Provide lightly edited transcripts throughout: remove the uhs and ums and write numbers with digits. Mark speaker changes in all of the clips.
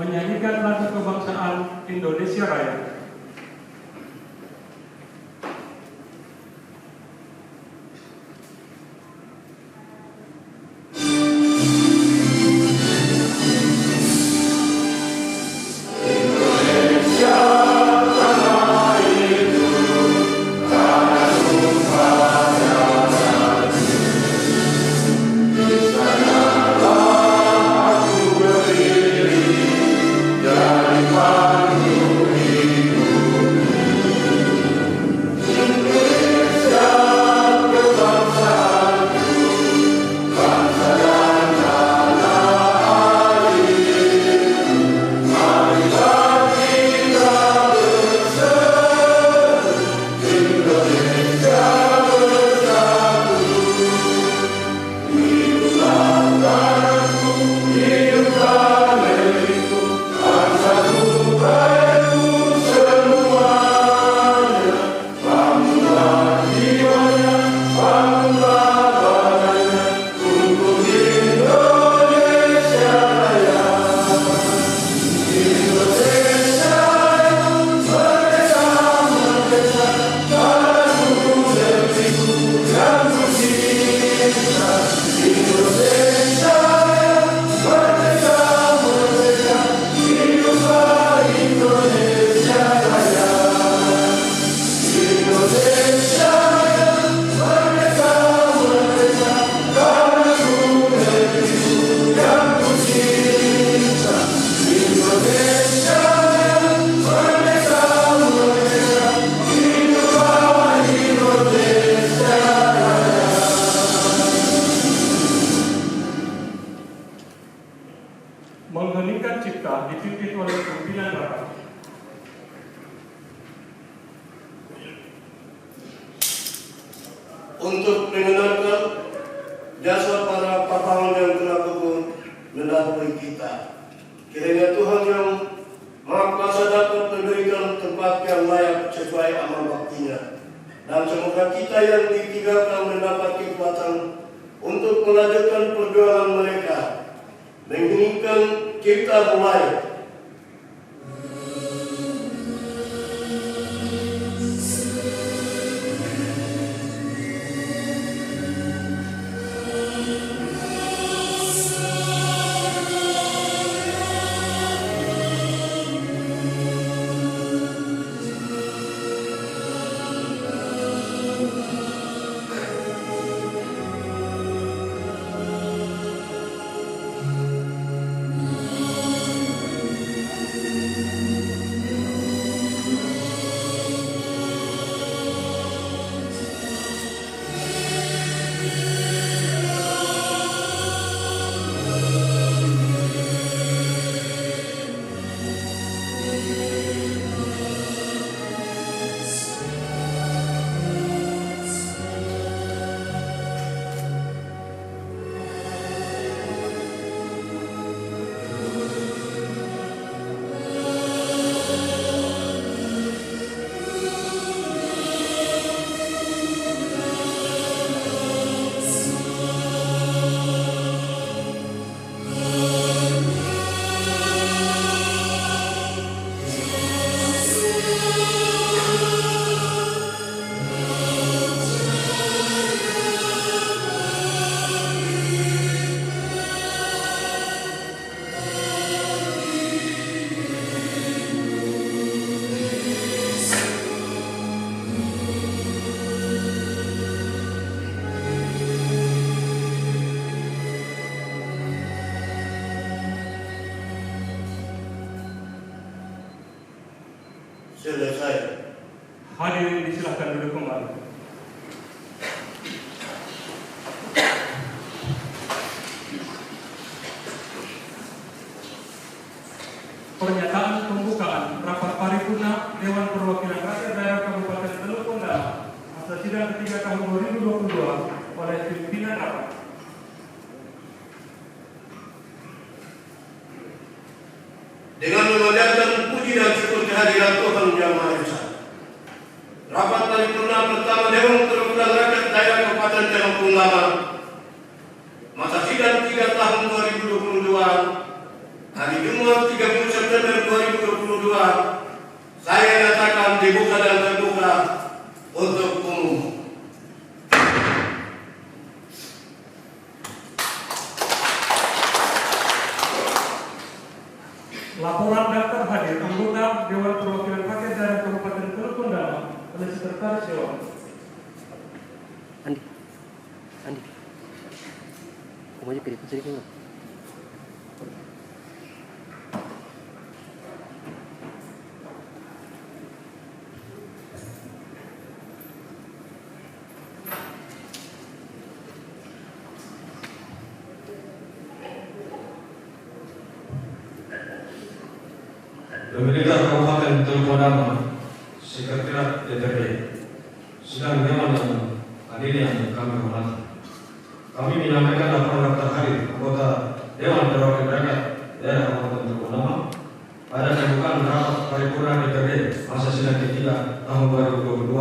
Speaker 1: menyanyikan lagu kebangsaan Indonesia Raya. Mengheningkan cipta dipimpin oleh pimpinan rapat.
Speaker 2: Untuk mengenalkan jasa para pahlawan yang telah gugur mendahului kita. Kiranya Tuhan yang Maha Kuasa dapat memberikan tempat yang layak sesuai amal baktinya. Dan semoga kita yang ditinggalkan mendapat kekuatan untuk melanjutkan perjuangan mereka. Menginginkan kita mulai. Selesai.
Speaker 1: Hadirin disilahkan duduk kembali. Pernyataan pembukaan rapat paripurna Dewan Perwakilan Rakyat Daerah Kabupaten Teluk Pondalam masa sidang ketiga tahun 2022 oleh pimpinan rapat.
Speaker 2: Dengan memanjatkan puji dan syukur kehadiran Tuhan Yang Maha Esa, rapat paripurna pertama Dewan Perwakilan Rakyat Daerah Kabupaten Teluk Pondalam masa sidang 3 tahun 2022 hari Jumat 31 November 2022 saya nyatakan dibuka dan terbuka untuk umum.
Speaker 1: Laporan daftar hadir anggota Dewan Perwakilan Rakyat Daerah Kabupaten Teluk Tondama oleh Sekretaris Dewan.
Speaker 3: Andi. Kamu aja kedip sedikit.
Speaker 4: Pemerintah Kabupaten Teluk Tondama, Sekretariat DPRD, sidang dewan yang hadir yang kami hormati. Kami menyampaikan laporan daftar hadir anggota Dewan Perwakilan Rakyat Daerah Kabupaten Teluk Tondama pada pembukaan rapat paripurna DPRD masa sidang ketiga tahun 2022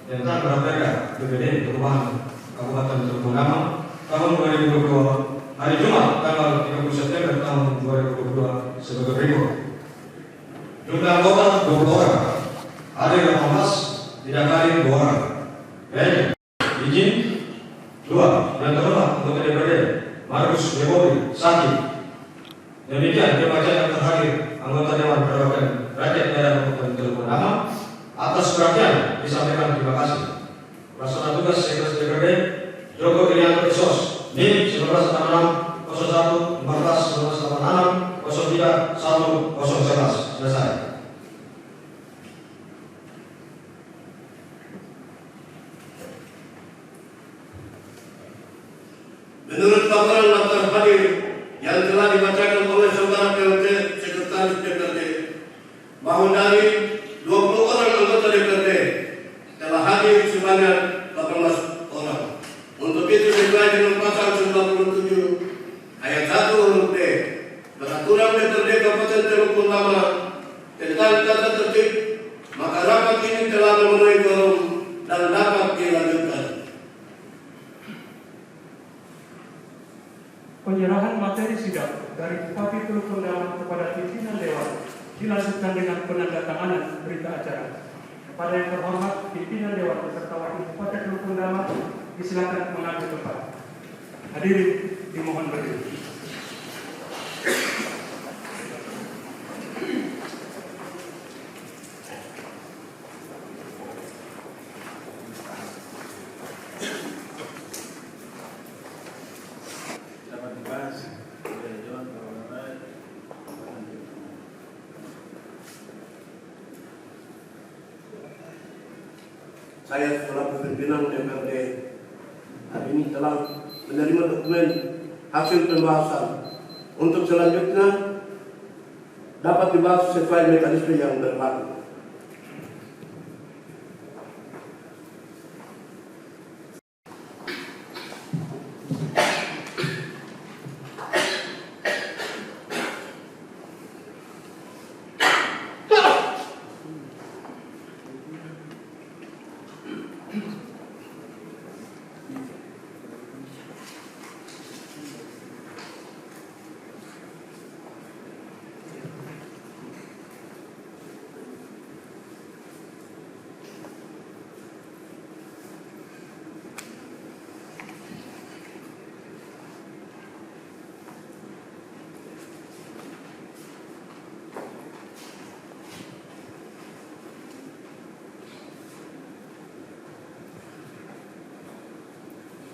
Speaker 4: tentang Raperda BPD Perubahan Kabupaten Teluk Tondama tahun 2022 hari Jumat tanggal 30 September tahun 2022 sebagai berikut. Jumlah anggota 20 orang, hadir 18, tidak hadir 2 orang. Izin 2, yang terhormat anggota DPRD Markus Bebori Saki. Demikian pembacaan yang terhadir anggota Dewan Perwakilan Rakyat Daerah Kabupaten Teluk Tondama. Atas perhatian disampaikan terima kasih. Pelaksana tugas Sekretaris DPRD Joko Irianto Sos, NIM 1966 01 14 1986 03 1 011. Selesai.
Speaker 2: Menurut laporan daftar hadir yang telah dibacakan oleh Saudara PLT Sekretaris DPRD, bahwa dari 20 orang anggota DPRD telah hadir sebanyak 18 orang. Untuk itu sesuai dengan pasal 97 ayat 1 huruf D Peraturan DPRD Kabupaten Teluk Tondama tentang tata tertib, maka rapat ini telah memenuhi quorum dan dapat dilanjutkan.
Speaker 1: Penyerahan materi sidang dari Bupati Teluk Tondama kepada pimpinan Dewan dilanjutkan dengan penandatanganan berita acara. Kepada yang terhormat pimpinan Dewan beserta Wakil Bupati Teluk Tondama disilakan mengambil tempat. Hadirin dimohon berdiri.
Speaker 2: Saya selaku pimpinan DPRD hari ini telah menerima dokumen hasil pembahasan. Untuk selanjutnya dapat dibahas sesuai mekanisme yang berlaku.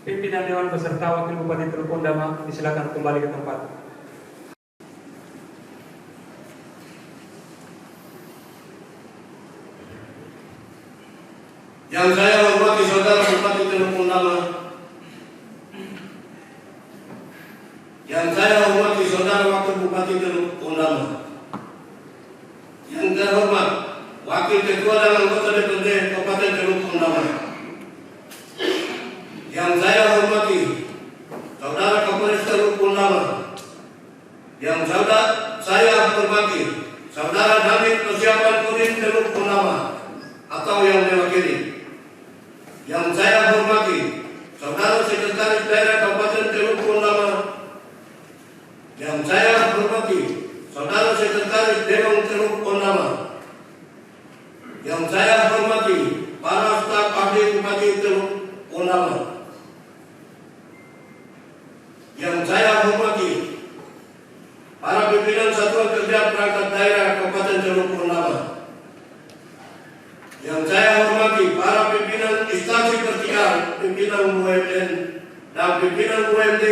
Speaker 1: Pimpinan Dewan beserta Wakil Bupati Teluk Tondama disilakan kembali ke tempat.
Speaker 2: Yang saya hormati Saudara Bupati Teluk Tondama, yang saya hormati Saudara Wakil Bupati Teluk Tondama, yang terhormat Wakil Ketua dan Anggota DPRD Kabupaten Teluk Tondama, yang saya hormati Saudara Kapolres Teluk Tondama, yang saya hormati Saudara Danit Persiapan Kodim Teluk Tondama atau yang mewakili, yang saya hormati Saudara Sekretaris Daerah Kabupaten Teluk Tondama, yang saya hormati Saudara Sekretaris Dewan bupati-bupati Teluk Purnama yang saya hormati, para pimpinan Satuan Kerja Perangkat Daerah Kabupaten Teluk Purnama yang saya hormati, para pimpinan instansi tertinggal, pimpinan BUMN dan pimpinan BUMD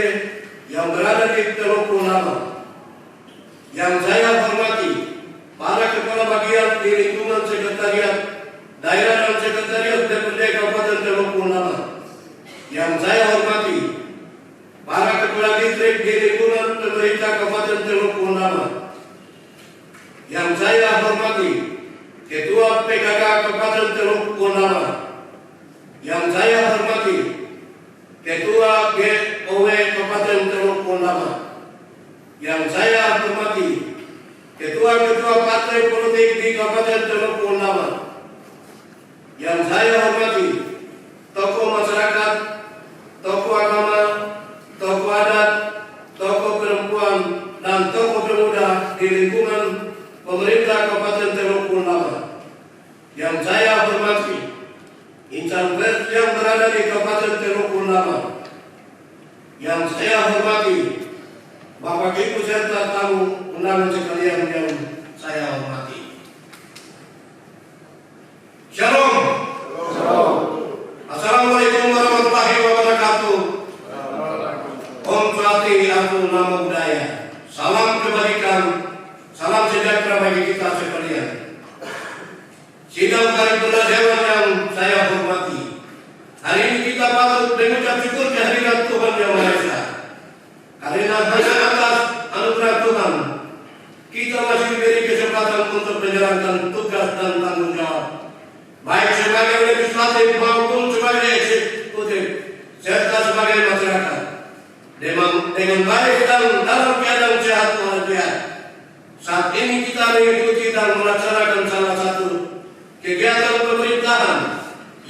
Speaker 2: yang berada di Teluk Purnama, yang saya hormati, para kepala bagian di lingkungan sekretariat daerah dan sekretariat DPRD Kabupaten Teluk Purnama, yang saya hormati, para kepala distrik di lingkungan pemerintah Kabupaten Teluk Purnama, yang saya hormati, Ketua PKK Kabupaten Teluk Purnama, yang saya hormati, Ketua GOW Kabupaten Teluk Purnama, yang saya hormati, Ketua-ketua partai politik di Kabupaten Teluk Purnama, yang saya hormati, tokoh masyarakat, tokoh agama, tokoh adat, tokoh perempuan, dan tokoh pemuda di lingkungan pemerintah Kabupaten Teluk Purnama, yang saya hormati, insan pers yang berada di Kabupaten Teluk Purnama, yang saya hormati, Bapak Ibu serta tamu undangan sekalian yang saya hormati. Shalom. Shalom. Assalamualaikum warahmatullahi wabarakatuh. Om Swastiastu, Namo Buddhaya. Salam kebajikan, salam sejahtera bagi kita sekalian. Sidang paripurna Dewan yang saya hormati, hari ini kita patut mengucap syukur kehadiran Tuhan Yang Maha Esa. Karena hanya atas anugerah Tuhan kita masih diberi kesempatan untuk menjalankan tugas dan tanggung jawab, baik sebagai legislatif maupun sebagai eksekutif serta sebagai masyarakat, dengan baik dan dalam keadaan sehat walafiat. Saat ini kita mengikuti dan melaksanakan salah satu kegiatan pemerintahan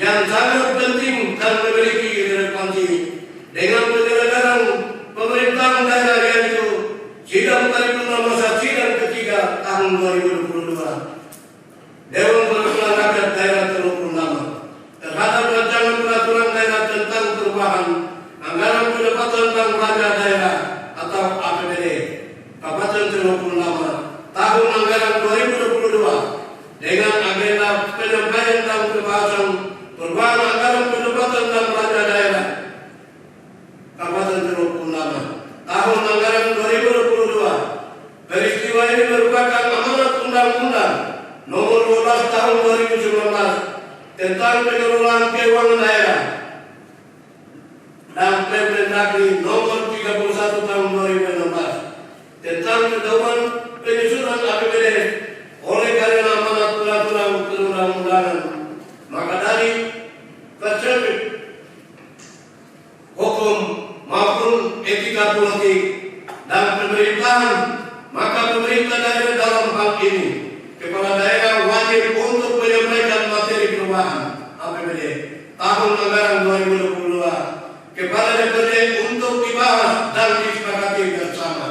Speaker 2: yang sangat penting dan memiliki relevansi dengan penyelenggaraan pemerintahan daerah, yaitu sidang paripurna masa sidang ketiga tahun 2022 Dewan Perwakilan Rakyat Daerah Teluk Purnama terhadap rancangan peraturan daerah tentang perubahan anggaran pendapatan dan belanja daerah atau APBD Kabupaten Teluk Purnama tahun anggaran 2022 dengan agenda penyampaian dan pembahasan perubahan anggaran pendapatan dan belanja daerah Kabupaten Teluk Purnama tahun anggaran 2022. Peristiwa ini merupakan amanat Undang-Undang Nomor 12 Tahun 2019 tentang pengelolaan keuangan daerah dan Permendagri Nomor 31 Tahun 2016 tentang pedoman penyusunan APBD. Oleh karena amanat peraturan perundang-undangan, maka dari perspektif hukum maupun etika politik dan pemerintahan, maka pemerintah daerah dalam hal ini kepala daerah wajib untuk menyampaikan materi perubahan APBD tahun anggaran 2022 kepada DPRD untuk dibahas dan disepakati bersama.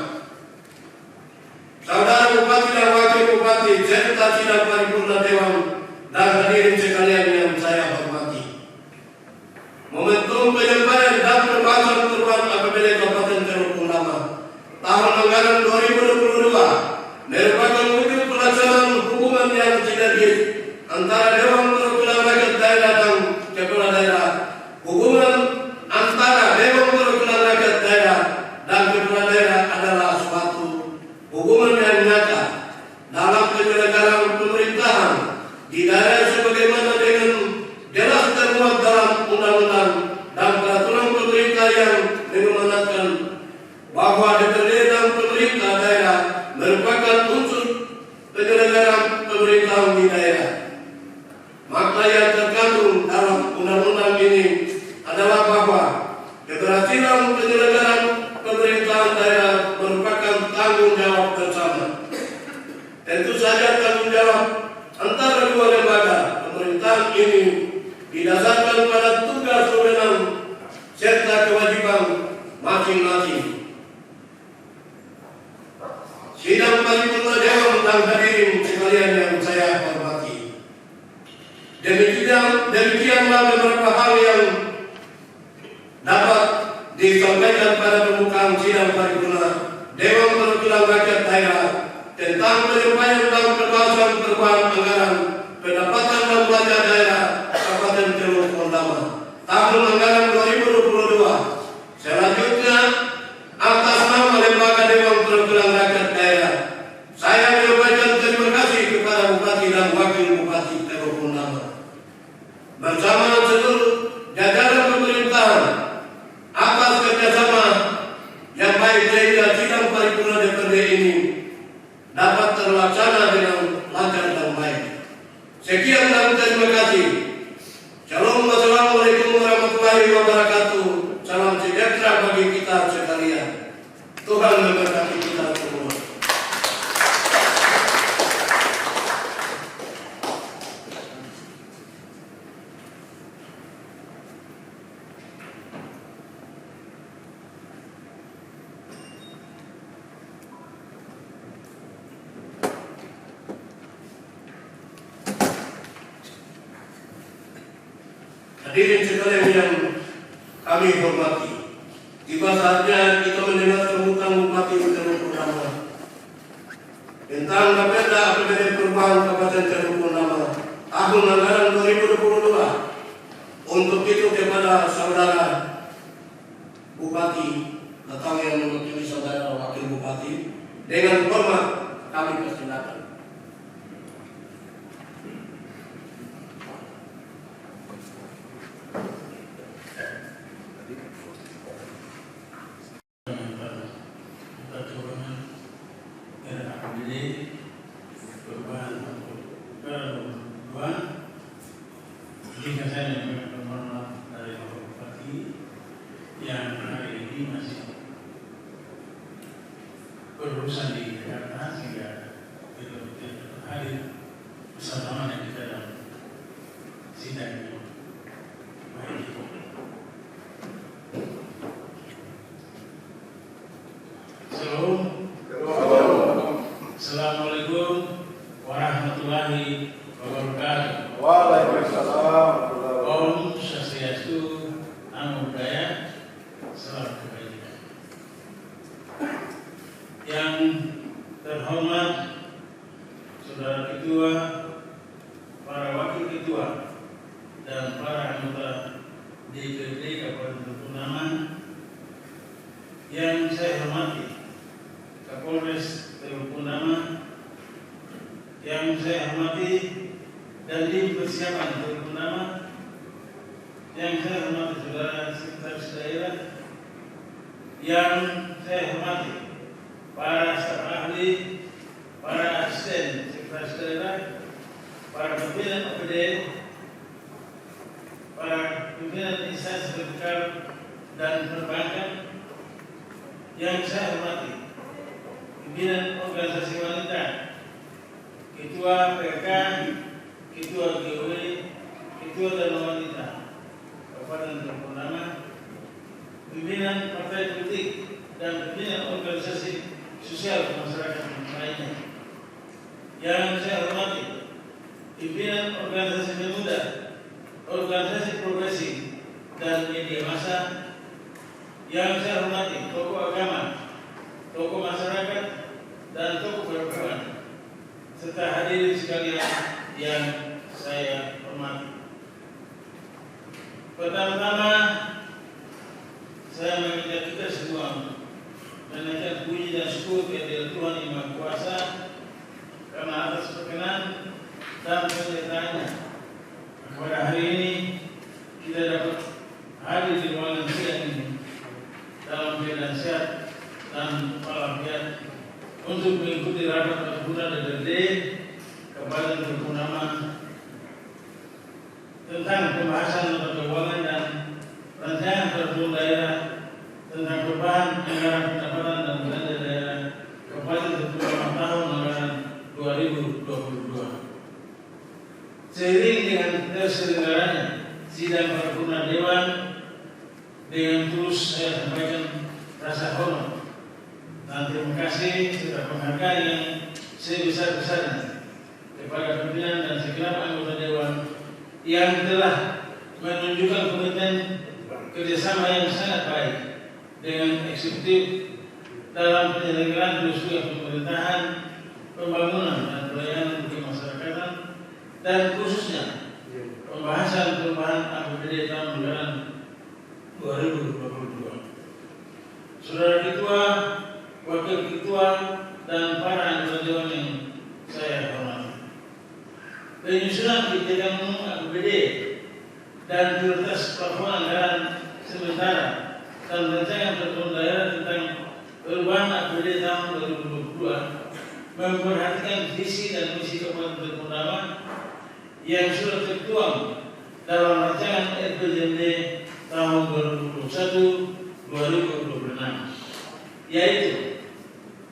Speaker 2: Saudara Bupati dan Wakil Bupati serta sidang paripurna Dewan dan hadirin sekalian yang saya hormati, momentum penyampaian dan pembahasan perubahan APBD Kabupaten Teluk Purnama tahun anggaran 2022 merupakan wujud pelaksanaan hubungan yang sinergis antara Dewan Perwakilan Rakyat Daerah dan kepala daerah. Hubungan antara Dewan Perwakilan Rakyat Daerah dan kepala daerah adalah suatu hubungan yang nyata dalam penyelenggaraan pemerintahan di daerah sebagaimana dengan jelas termuat dalam undang-undang dan peraturan pemerintah yang mengamanatkan bahwa DPRD dan pemerintah daerah merupakan unsur penyelenggaraan pemerintahan di daerah. Maka yang terkandung dalam undang-undang ini adalah bahwa keberhasilan penyelenggaraan pemerintahan daerah merupakan tanggung jawab bersama. Tentu saja tanggung jawab antara dua lembaga pemerintahan ini didasarkan pada tugas wewenang serta kewajiban masing-masing. Sidang paripurna Dewan dan hadirin sekalian yang saya hormati, Demikianlah beberapa hal yang dapat disampaikan pada pembukaan sidang paripurna Dewan Perwakilan Rakyat Daerah tentang penyampaian dan pembahasan perubahan anggaran pendapatan dan belanja daerah Kabupaten Teluk Pondama tahun anggaran 2022. Selanjutnya, atas nama Lembaga Dewan Perwakilan Rakyat Daerah, saya menyampaikan terima kasih kepada Bupati dan Wakil Bupati Teluk Pondama bersama seluruh jajaran pemerintahan atas kerjasama yang baik sehingga sidang paripurna DPRD ini dapat terlaksana dengan lancar dan baik. Sekian dan terima kasih. Shalom, wassalamualaikum warahmatullahi wabarakatuh. Salam sejahtera bagi kita sekalian. Tuhan memberkati kita semua. Hadirin sekalian yang kami hormati, tiba saatnya kita mendengar sambutan Bupati Teluk Pondama tentang Bapeda APBD Perubahan Kabupaten Teluk Pondama tahun anggaran 2022. Untuk itu kepada saudara Bupati atau yang mewakili saudara Wakil Bupati, dengan hormat kami persilakan.
Speaker 5: Berurusan di Jakarta sehingga betul-betul hadir bersama dengan kita dalam sidang ini. Baik. Shalom. Assalamualaikum warahmatullahi wabarakatuh.
Speaker 6: Waalaikumsalam.
Speaker 5: Om Swastiastu, Namo Buddhaya, salam kebajikan. Yang terhormat Saudara Ketua, para Wakil Ketua, dan para anggota DPRD Kabupaten Teluk Pondama, yang saya hormati Kapolres Teluk Pondama, yang saya hormati Dandim Persiapan Teluk Pondama, yang saya hormati Saudara Sekretaris Daerah, yang saya hormati para staf ahli, para asisten sekretaris daerah, para pimpinan OPD, para pimpinan instansi vertikal dan perbankan, yang saya hormati pimpinan organisasi wanita, ketua PK, ketua GW, ketua dan wanita Kabupaten Teluk Pondama, pimpinan partai politik dan pimpinan organisasi sosial masyarakat lainnya, yang saya hormati pimpinan organisasi pemuda, organisasi progresif dan media massa, yang saya hormati tokoh agama, tokoh masyarakat dan tokoh perempuan, serta hadirin sekalian yang saya hormati. Pertama-tama saya mengajak kita semua menaikkan puji dan syukur kepada Tuhan Yang Maha Kuasa karena atas perkenan dan penyertaannya pada hari ini kita dapat hadir di ruangan sidang ini dalam keadaan sehat dan walafiat untuk mengikuti rapat paripurna DPRD Kabupaten Teluk Pondama tentang pembahasan nota keuangan dan rancangan peraturan daerah tentang perubahan anggaran pendapatan dan belanja daerah Kabupaten Teluk Pondama tahun anggaran 2022. Seiring dengan terselenggaranya sidang paripurna Dewan, dengan terus saya sampaikan rasa hormat dan terima kasih serta penghargaan yang sebesar-besarnya kepada pimpinan dan segenap anggota Dewan yang telah menunjukkan komitmen kerjasama yang sangat baik dengan eksekutif dalam penyelenggaraan tugas pemerintahan, pembangunan dan pelayanan kemasyarakatan, dan khususnya pembahasan perubahan APBD tahun anggaran 2022. Saudara Ketua, Wakil Ketua, dan para anggota dewan yang saya hormati, penyusunan kebijakan umum APBD dan prioritas plafon anggaran sementara dan rancangan peraturan daerah tentang perubahan APBD tahun 2022 memperhatikan visi dan misi Kabupaten Kundama yang sudah tertuang dalam rancangan RPJMD tahun 2021-2026, yaitu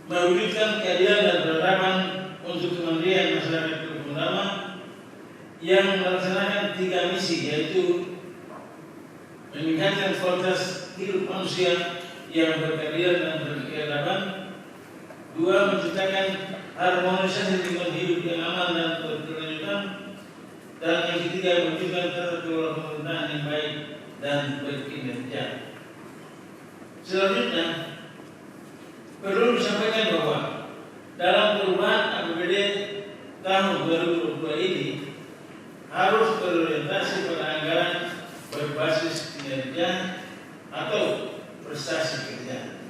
Speaker 5: mewujudkan keadilan dan peradaban untuk kemandirian masyarakat Kundama yang melaksanakan 3 misi, yaitu meningkatkan kualitas hidup manusia yang berkeadilan dan berkeadaban, 2. menciptakan harmonisasi lingkungan hidup yang aman dan berkelanjutan, dan yang ketiga mewujudkan tata kelola pemerintahan yang baik dan berkinerja. Selanjutnya perlu disampaikan bahwa dalam perubahan APBD tahun 2022 ini harus berorientasi pada anggaran berbasis kinerja atau prestasi kerja.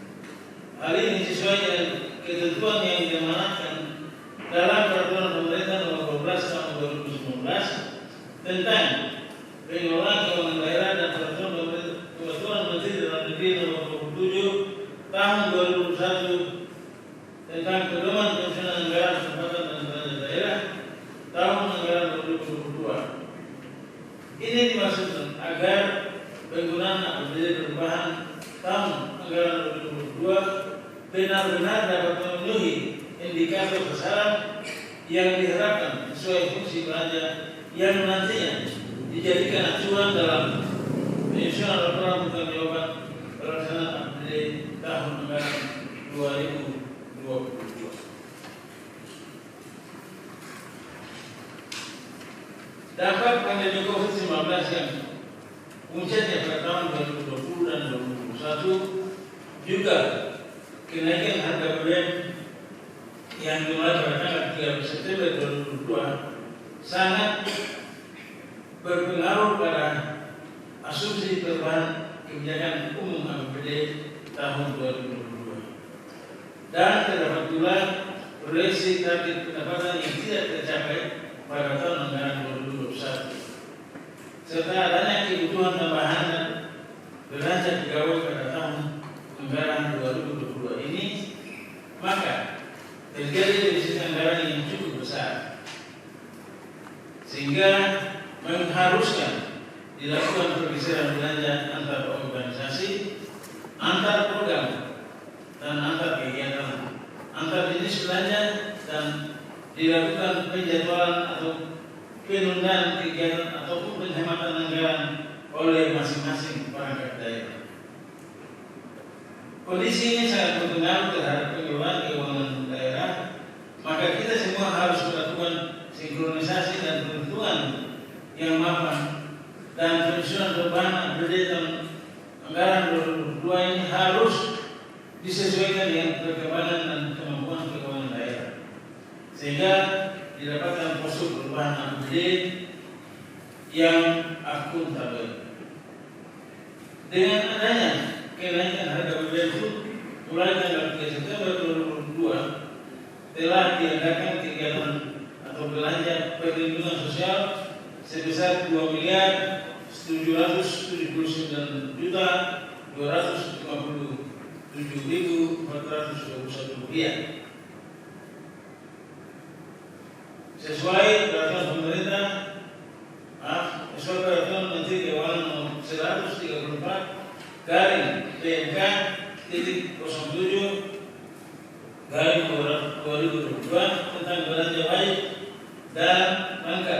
Speaker 5: Hal ini sesuai dengan ketentuan yang diamanatkan dalam Peraturan Pemerintah Nomor 12 Tahun 2019 tentang pengelolaan keuangan daerah dan Peraturan Menteri Dalam Negeri Nomor 27 Tahun 2021 tentang pedoman penyusunan anggaran pendapatan dan belanja daerah tahun anggaran 2022. Ini dimaksudkan agar penggunaan APBD perubahan tahun anggaran 2022 benar-benar dapat memenuhi indikator sasaran yang diharapkan sesuai fungsi belanja yang nantinya dijadikan acuan dalam penyusunan laporan pertanggungjawaban pelaksanaan APBD tahun anggaran 2022. Dampak pandemi COVID-19 yang puncaknya pada tahun 2020 dan 2021 juga kenaikan harga BBM yang dimulai pada tanggal 3 September 2022 sangat berpengaruh pada asumsi perubahan kebijakan umum APBD tahun 2022, dan terdapat pula proyeksi target pendapatan yang tidak tercapai pada tahun anggaran 2021, serta adanya kebutuhan tambahan dan belanja pegawai pada tahun anggaran 2022 ini, maka terjadi defisit anggaran yang cukup besar, sehingga mengharuskan dilakukan pergeseran belanja antar organisasi, antar program, dan antar kegiatan, antar jenis belanja, dan dilakukan penjadwalan atau penundaan kegiatan ataupun penghematan anggaran oleh masing-masing perangkat daerah. Kondisi ini sangat berpengaruh terhadap pengelolaan keuangan daerah, maka kita semua harus melakukan sinkronisasi dan perhitungan yang mapan, dan penyusunan perubahan APBD tahun anggaran 2022 ini harus disesuaikan dengan perkembangan dan kemampuan keuangan daerah, sehingga didapatkan postur perubahan APBD yang akuntabel. Dengan adanya kenaikan harga BBM itu mulai tanggal 3 September 2022 telah diadakan kegiatan atau belanja perlindungan sosial sebesar 2.759.257.421 rupiah. Sesuai peraturan pemerintah, sesuai peraturan Menteri Keuangan Nomor 134 garing PMK titik 07 garing 2022 tentang belanja baik dan angka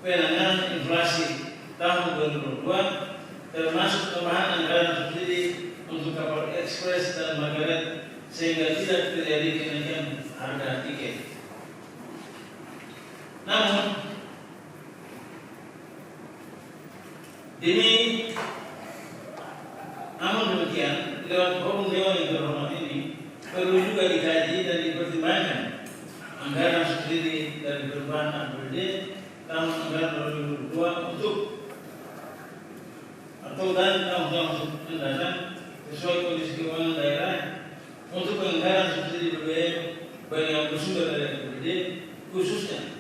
Speaker 5: penanganan inflasi tahun 2022, termasuk tambahan anggaran subsidi untuk kapal ekspres dan Margaret, sehingga tidak terjadi kenaikan harga tiket. Namun Ini namun demikian, lewat forum dewan yang terhormat ini perlu juga dikaji dan dipertimbangkan anggaran subsidi dari perubahan APBD tahun anggaran 2022 untuk atau dan tahun-tahun mendatang sesuai kondisi keuangan daerah untuk penganggaran subsidi BBM bagi yang bersumber dari APBD, khususnya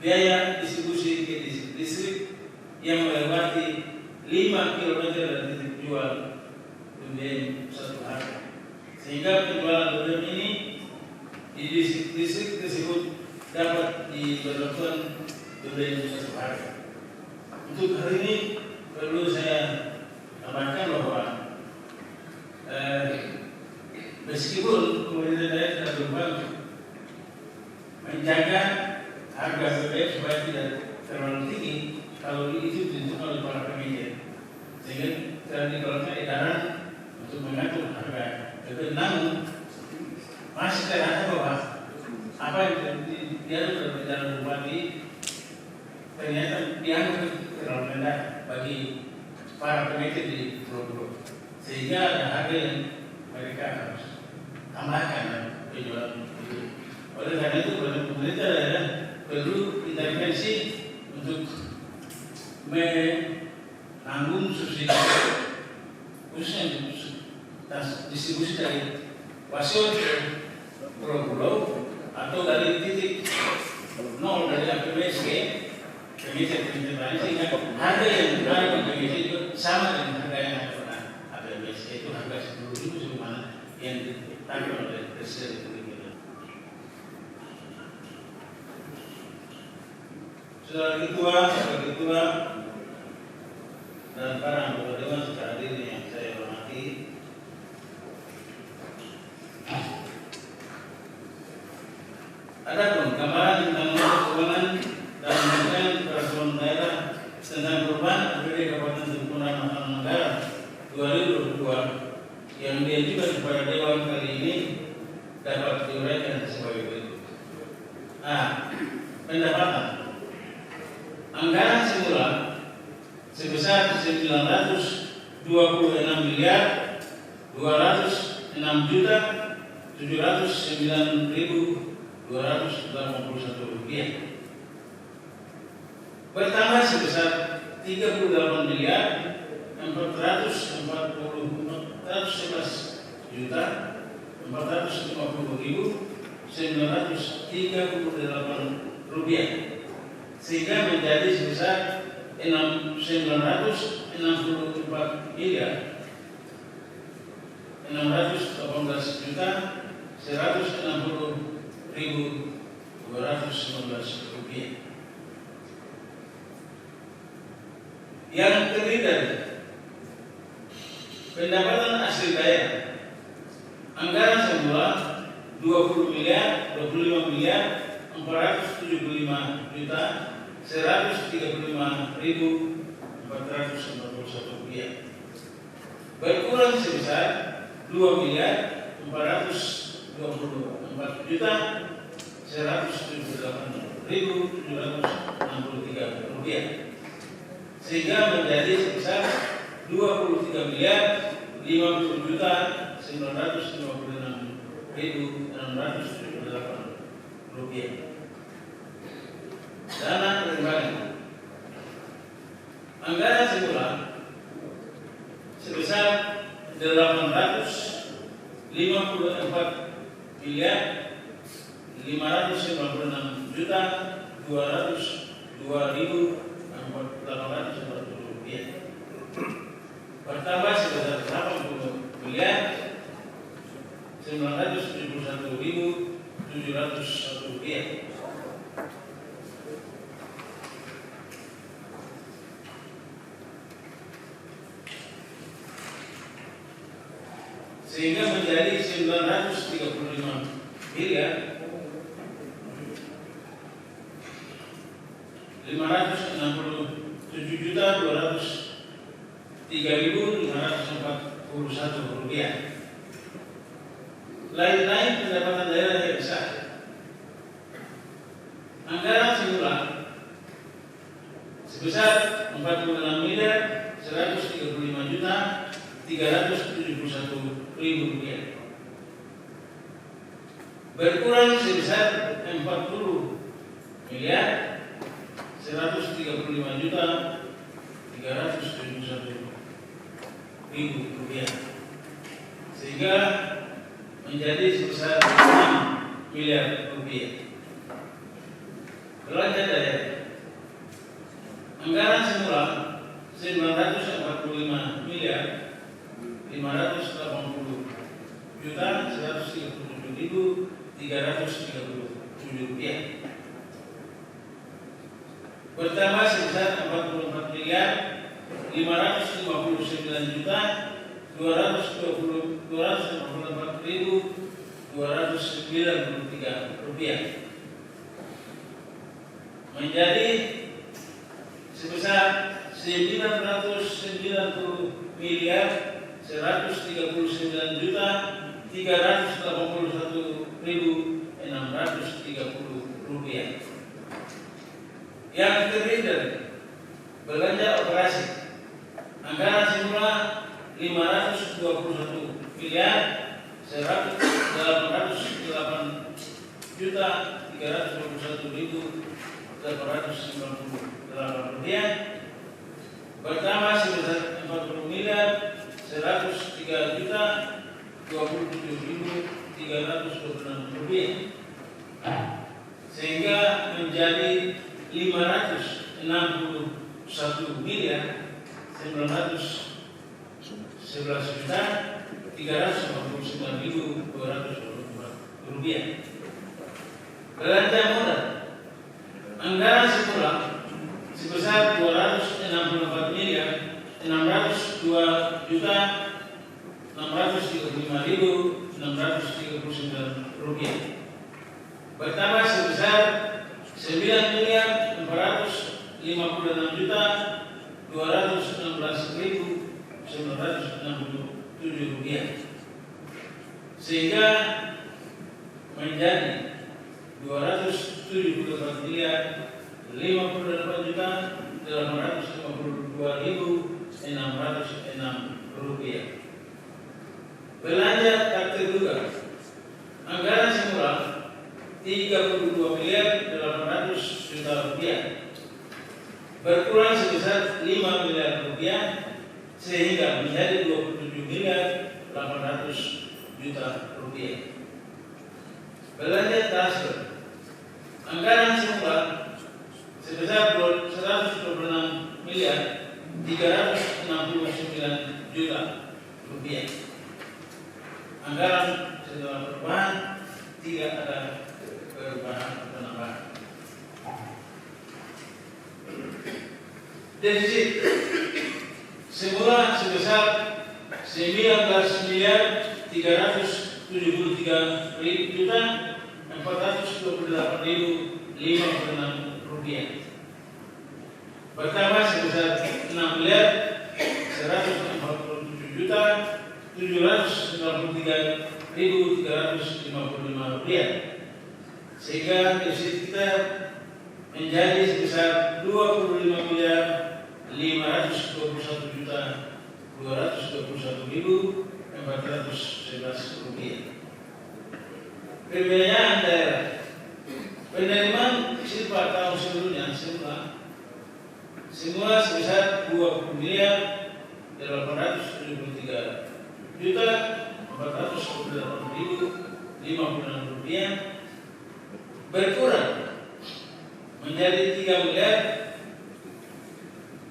Speaker 5: biaya distribusi ke distrik yang melewati 5 km dari titik jual BBM satu harga, sehingga penjualan BBM ini di distrik tersebut dapat diberlakukan BBM satu harga. Untuk hari ini perlu saya tambahkan bahwa meskipun pemerintah daerah telah berupaya menjaga harga BBM supaya tidak terlalu tinggi, kalau itu ditentukan oleh para pemijat, sehingga telah dikeluarkan edaran untuk mengatur harga BBM. Namun masih terasa bahwa apa yang diatur dalam edaran bupati ternyata dianggap terlalu rendah bagi para pemijat di Pulau, sehingga ada harga yang mereka harus tambahkan dalam penjualan itu. Oleh karena itu, pemerintah daerah perlu intervensi untuk menanggung subsidi khususnya distribusi dari Wasio ke pulau-pulau atau dari titik nol dari APBSG pemijat lain, sehingga harga yang berada di PBSG juga sama dengan harga yang ada pada APBSG, itu harga 10.000 sebagaimana yang ditanggung oleh Presiden Republik Indonesia. Saudara Ketua dan para anggota dewan secara diri yang saya hormati, adapun gambaran tentang keuangan dan pemerintahan peraturan daerah tentang perubahan APBD Kabupaten Sempurna Tahun Anggaran 2022 yang diajukan kepada dewan kali ini dapat diuraikan sebagai berikut. Pendapatan anggaran semula sebesar 926 miliar 206.709.281 rupiah, bertambah sebesar 38 miliar 411.450.938 rupiah, sehingga menjadi sebesar 964 miliar 618.160.219 rupiah, yang terdiri dari pendapatan asli daerah anggaran semula 25 miliar 435.135.441 rupiah, berkurang sebesar 2 miliar 424.178.763 rupiah, sehingga menjadi sebesar 23 miliar 50.956.678 rupiah. Dana penerbangan anggaran semula sebesar 854 miliar 556.202.840 rupiah, bertambah sebesar 80 miliar 971.701 rupiah, sehingga menjadi 935 miliar 567.203.541 rupiah. Lain-lain pendapatan daerah yang besar anggaran semula sebesar 46 miliar Rp135.371.000, berkurang sebesar Rp40.135.371.000, sehingga menjadi sebesar Rp6 miliar. Belanja daerah, anggaran semula Rp980,537.337.337, bertambah sebesar Rp459.284.293, menjadi sebesar Rp990.139.381.630. Yang terdiri dari belanja operasi, anggaran semula Rp512.321.890.898, bertambah sebesar Rp40.327.326, sehingga menjadi Rp561.911.389.224. Belanja modal, anggaran semula sebesar Rp264.602.635.639, bertambah sebesar Rp9.456.216.967, sehingga menjadi Rp278.852.606. Belanja tak terduga, anggaran semula Rp32.800.000.000, berkurang sebesar Rp5 miliar, sehingga menjadi Rp27.800.000.000. Belanja transfer, anggaran semula sebesar Rp111.369.000.000. Anggaran setelah perubahan tidak ada perubahan penambahan. Defisit semula sebesar Rp19.373.428.056, bertambah sebesar Rp6.147.793.355, sehingga defisit kita menjadi sebesar Rp25.521.221.411. Pembiayaan daerah, penerimaan sifat tahun sebelumnya semula sebesar Rp2.873.428.056, berkurang menjadi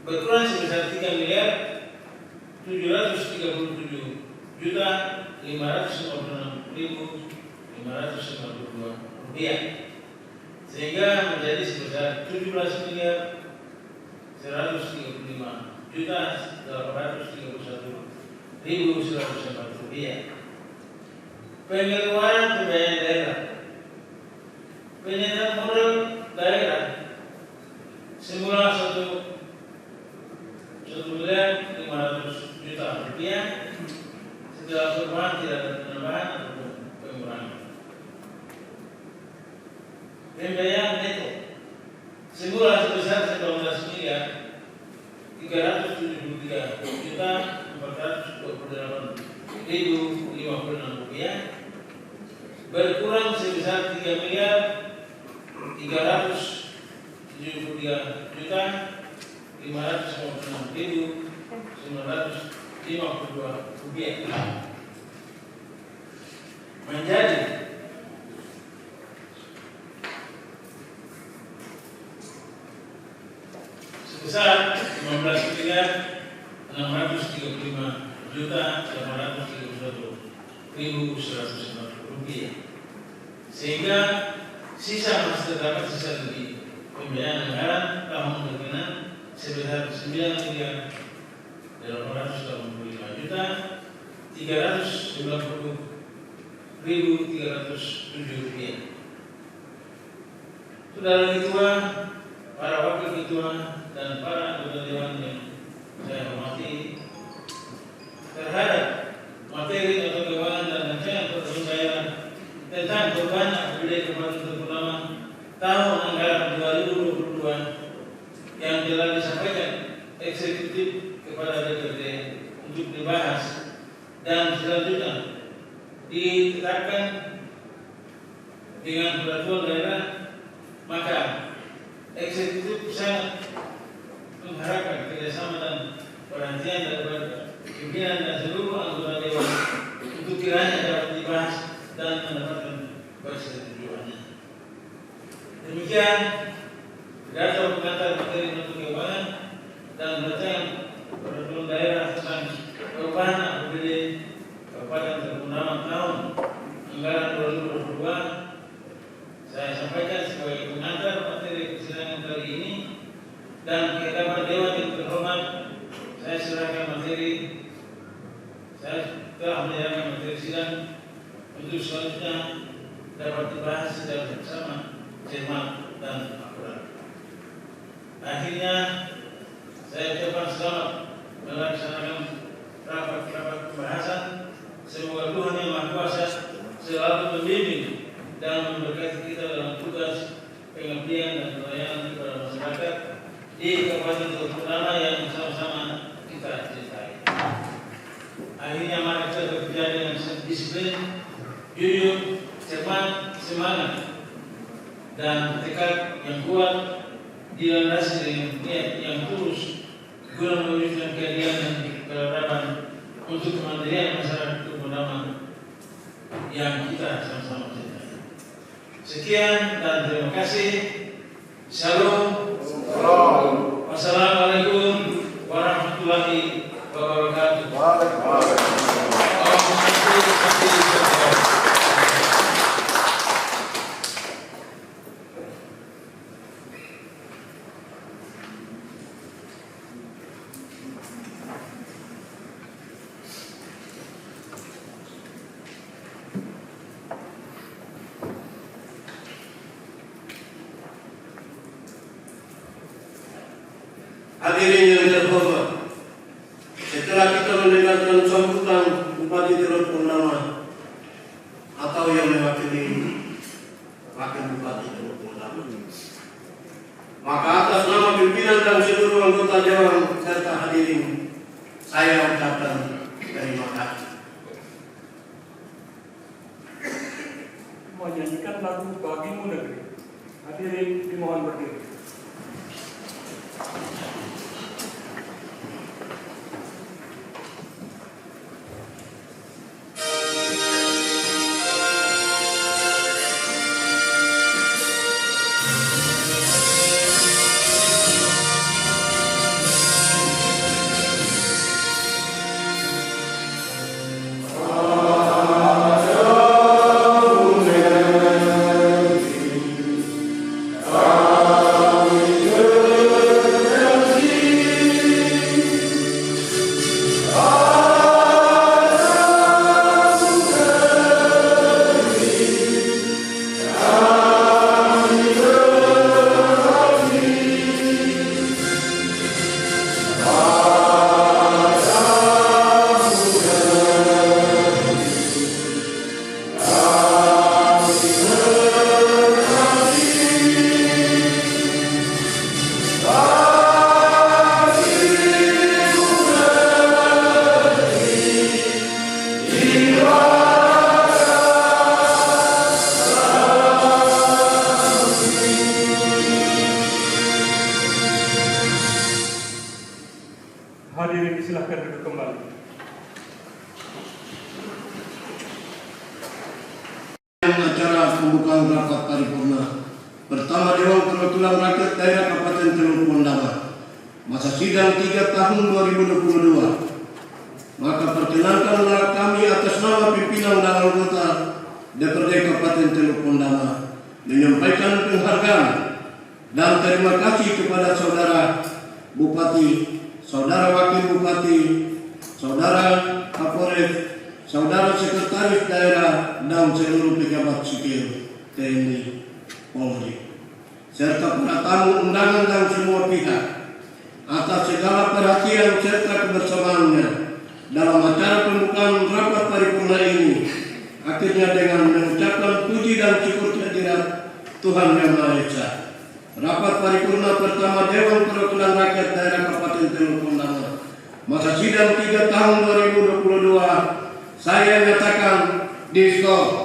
Speaker 5: berkurang sebesar Rp3.737.556.552, sehingga menjadi sebesar Rp17.135.831.140. Pengeluaran pembiayaan daerah, penyetaan modal daerah semula Rp1.500.000.000, setelah perubahan tidak ada penambahan ataupun pengurangan. Pembiayaan neto semula sebesar Rp19.313.000.000, Rp333.428.056 berkurang sebesar Rp3.556.952 menjadi sebesar Rp15.835.831.150 sehingga sisa masih terdapat sisa lebih pembiayaan anggaran tahun berkenaan sebesar Rp9.885.390.307. Saudara Ketua, para Wakil Ketua, dan para anggota Dewan yang saya hormati, terhadap materi atau keuangan dan rancangan peraturan daerah tentang beban APBD Kabupaten Pertama tahun anggaran 2022 yang telah disampaikan eksekutif kepada DPRD untuk dibahas dan selanjutnya ditetapkan dengan peraturan daerah, maka eksekutif sangat mengharapkan kerjasama dan perhatian daripada pimpinan dan seluruh anggota Dewan untuk kiranya dapat dibahas dan mendapatkan persetujuannya. Demikian pidato pengantar materi untuk keuangan dan rancangan peraturan daerah tentang perubahan APBD Kabupaten Pertama tahun anggaran 2022 saya sampaikan sebagai pengantar materi persidangan kali ini, dan kepada Dewan yang terhormat saya serahkan materi. Saya telah menyerahkan materi sidang untuk selanjutnya dapat dibahas secara bersama, cermat dan akurat. Akhirnya saya ucapkan selamat melaksanakan rapat-rapat pembahasan. Semoga Tuhan Yang Maha Kuasa selalu membimbing dan memberkati kita dalam tugas pengabdian dan pelayanan kepada masyarakat di Kabupaten Pertama yang sama-sama kita cintai. Akhirnya mari kita bekerja dengan disiplin, jujur, cermat, semangat, dan tekad yang kuat dilandasi dengan niat yang tulus guna mewujudkan keadilan dan kekerabatan untuk kemandirian masyarakat Pertama yang kita sama-sama cintai. Sekian dan terima kasih. Shalom. Wassalamualaikum warahmatullahi wabarakatuh.
Speaker 2: Hadirin yang terhormat, setelah kita mendengarkan sambutan Bupati Tirto Purnama atau yang mewakili Wakil Bupati Tirto Purnama, maka atas nama pimpinan dan seluruh anggota Dewan serta hadirin, saya ucapkan terima kasih.
Speaker 1: Menyanyikan lagu Bagimu Negeri. Hadirin dimohon berdiri. agar duduk kembali.
Speaker 2: Acara pembukaan rapat paripurna pertama Dewan Perwakilan Rakyat Daerah Kabupaten Teluk Pondama masa sidang 3 tahun 2022. Maka perkenankanlah kami atas nama pimpinan dan anggota DPRD Kabupaten Teluk Pondama menyampaikan penghargaan dan terima kasih kepada saudara Bupati, saudara Wakil Bupati, saudara Kapolres, saudara Sekretaris Daerah dan seluruh pejabat sipil TNI Polri, serta para tamu undangan dan semua pihak atas segala perhatian serta kebersamaannya dalam acara pembukaan rapat paripurna ini. Akhirnya dengan mengucapkan puji dan syukur kehadirat Tuhan Yang Maha Esa, rapat paripurna pertama Dewan Perwakilan Rakyat Daerah Kabupaten Teluk Pondama masa sidang 3 tahun 2022 saya nyatakan diskon.